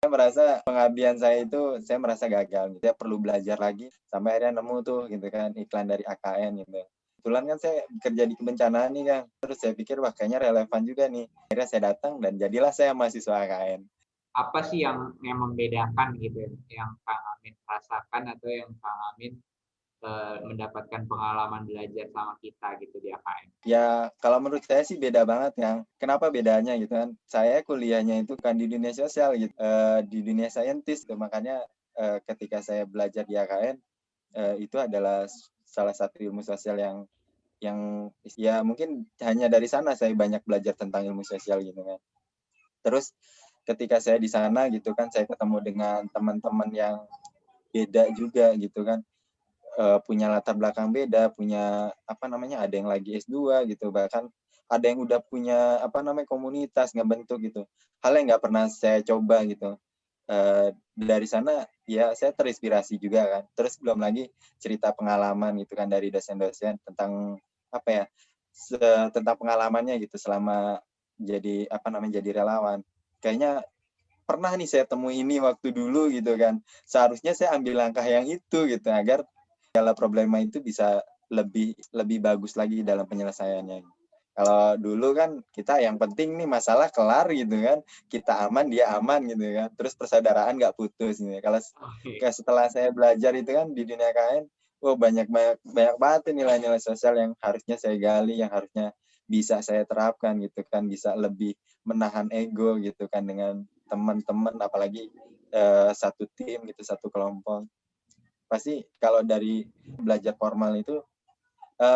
Saya merasa pengabdian saya itu, saya merasa gagal gitu. Saya perlu belajar lagi, sampai akhirnya nemu tuh gitu kan, iklan dari AKN gitu. Kebetulan kan saya kerja di kebencanaan nih Kang, terus saya pikir wah kayaknya relevan juga nih. Akhirnya saya datang dan jadilah saya mahasiswa AKN. Apa sih yang membedakan gitu ya, yang Kang Amin rasakan atau yang Kang Amin mendapatkan pengalaman belajar sama kita gitu di AKN? Ya, kalau menurut saya sih beda banget Kang. Kenapa bedanya gitu kan? Saya kuliahnya itu kan di dunia sosial gitu, di dunia saintis tuh. Makanya ketika saya belajar di AKN, itu adalah salah satu ilmu sosial yang ya mungkin hanya dari sana saya banyak belajar tentang ilmu sosial gitu kan. Terus ketika saya di sana gitu kan, saya ketemu dengan teman-teman yang beda juga gitu kan, punya latar belakang beda, punya apa namanya, ada yang lagi S2 gitu, bahkan ada yang udah punya apa namanya, komunitas ngebentuk gitu. Hal yang nggak pernah saya coba gitu. Dari sana ya saya terinspirasi juga kan. Terus belum lagi cerita pengalaman gitu kan dari dosen-dosen tentang apa ya, tentang pengalamannya gitu selama jadi apa namanya, jadi relawan. Kayaknya pernah nih saya temui ini waktu dulu gitu kan. Seharusnya saya ambil langkah yang itu gitu agar segala problema itu bisa lebih lebih bagus lagi dalam penyelesaiannya. Kalau dulu kan kita yang penting nih masalah kelar gitu kan, kita aman dia aman gitu kan, terus persaudaraan nggak putus gitu. Kalau Oke. setelah saya belajar itu kan di dunia KN, oh banyak banyak banyak banget nilai-nilai sosial yang harusnya saya gali, yang harusnya bisa saya terapkan gitu kan, bisa lebih menahan ego gitu kan dengan teman-teman, apalagi satu tim gitu, satu kelompok. Pasti kalau dari belajar formal itu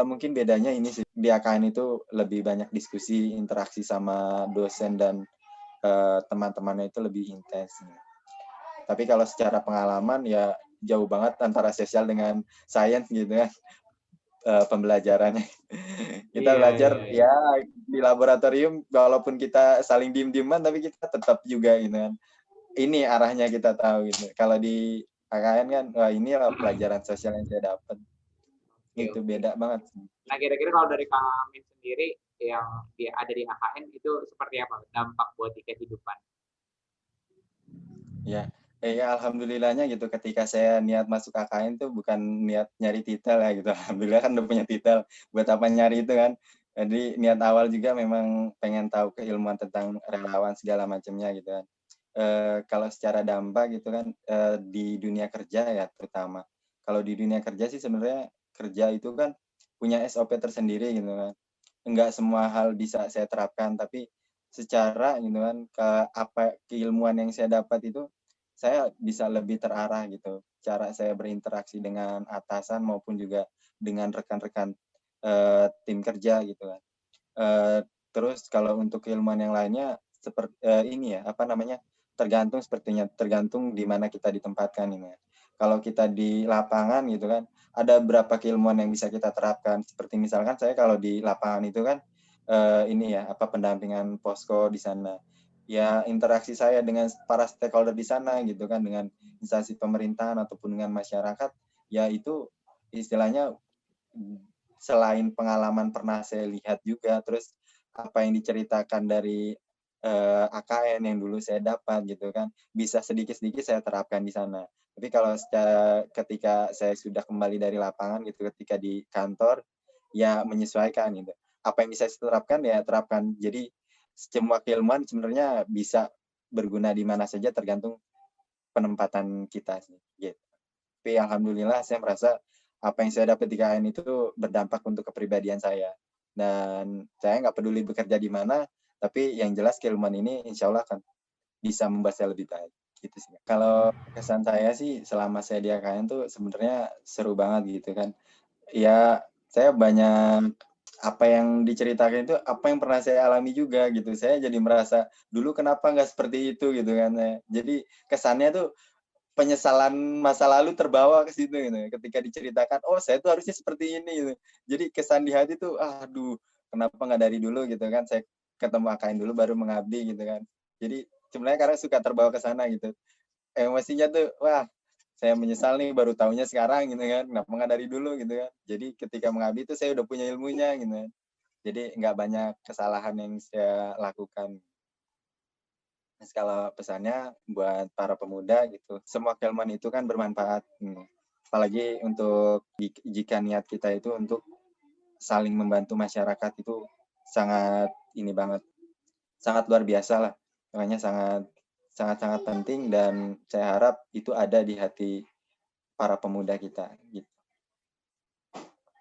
mungkin bedanya ini sih, di AKN itu lebih banyak diskusi, interaksi sama dosen dan teman-temannya itu lebih intens. Tapi kalau secara pengalaman ya jauh banget antara sosial dengan sains gitu kan, pembelajarannya. Kita Iya, belajar iya, iya. ya di laboratorium walaupun kita saling diem-dieman tapi kita tetap juga gitu kan. Ini arahnya kita tahu gitu. Kalau di KKN kan, wah ini lah pelajaran sosial yang saya dapat. Oke, Itu oke. beda banget. Nah, kira-kira kalau dari Kang Amin sendiri yang ada di AKN itu seperti apa dampak buat di kehidupan? Ya, ya alhamdulillahnya gitu ketika saya niat masuk KKN tuh bukan niat nyari titel ya gitu. Alhamdulillah kan udah punya titel, buat apa nyari itu kan. Jadi niat awal juga memang pengen tahu keilmuan tentang relawan segala macamnya gitu kan. Kalau secara dampak gitu kan, di dunia kerja ya terutama. Kalau di dunia kerja sih sebenarnya kerja itu kan punya SOP tersendiri gitu kan. Enggak semua hal bisa saya terapkan, tapi secara gitu kan, keilmuan yang saya dapat itu, saya bisa lebih terarah gitu. Cara saya berinteraksi dengan atasan maupun juga dengan rekan-rekan, tim kerja gitu kan. Eee, Terus kalau untuk keilmuan yang lainnya ini ya, apa namanya, tergantung di mana kita ditempatkan ini ya. Kalau kita di lapangan gitu kan, ada berapa keilmuan yang bisa kita terapkan. Seperti misalkan saya kalau di lapangan itu kan, ini ya, apa, pendampingan posko di sana. Ya interaksi saya dengan para stakeholder di sana gitu kan, dengan instansi pemerintahan ataupun dengan masyarakat, ya itu istilahnya selain pengalaman pernah saya lihat juga, terus apa yang diceritakan dari, AKN yang dulu saya dapat gitu kan, bisa sedikit-sedikit saya terapkan di sana. Tapi kalau ketika saya sudah kembali dari lapangan gitu, ketika di kantor, ya menyesuaikan gitu. Apa yang bisa saya terapkan, ya terapkan. Jadi semua keilmuan sebenarnya bisa berguna di mana saja tergantung penempatan kita sih, gitu. Tapi alhamdulillah saya merasa apa yang saya dapat di KN itu berdampak untuk kepribadian saya. Dan saya nggak peduli bekerja di mana, tapi yang jelas keilmuan ini insya Allah akan bisa membuat saya lebih baik. Gitu sih. Kalau kesan saya sih selama saya di KN tuh sebenarnya seru banget gitu kan. Ya saya banyak apa yang diceritakan itu apa yang pernah saya alami juga gitu. Saya jadi merasa dulu kenapa nggak seperti itu gitu kan. Jadi kesannya tuh penyesalan masa lalu terbawa ke situ gitu, ketika diceritakan, "Oh, saya tuh harusnya seperti ini," gitu. Jadi kesan di hati tuh, "Aduh, kenapa nggak dari dulu," gitu kan, saya ketemu AKN dulu baru mengabdi gitu kan. Jadi sebenarnya karena suka terbawa ke sana gitu. Emosinya tuh, wah, saya menyesal nih baru tahunya sekarang gitu kan, kenapa nggak dari dulu gitu kan. Jadi ketika mengabdi itu saya udah punya ilmunya gitu kan. Jadi nggak banyak kesalahan yang saya lakukan. Kalau pesannya buat para pemuda gitu, semua keilmuan itu kan bermanfaat, apalagi untuk jika niat kita itu untuk saling membantu masyarakat itu sangat ini banget, sangat luar biasa lah. Makanya sangat-sangat penting dan saya harap itu ada di hati para pemuda kita, gitu.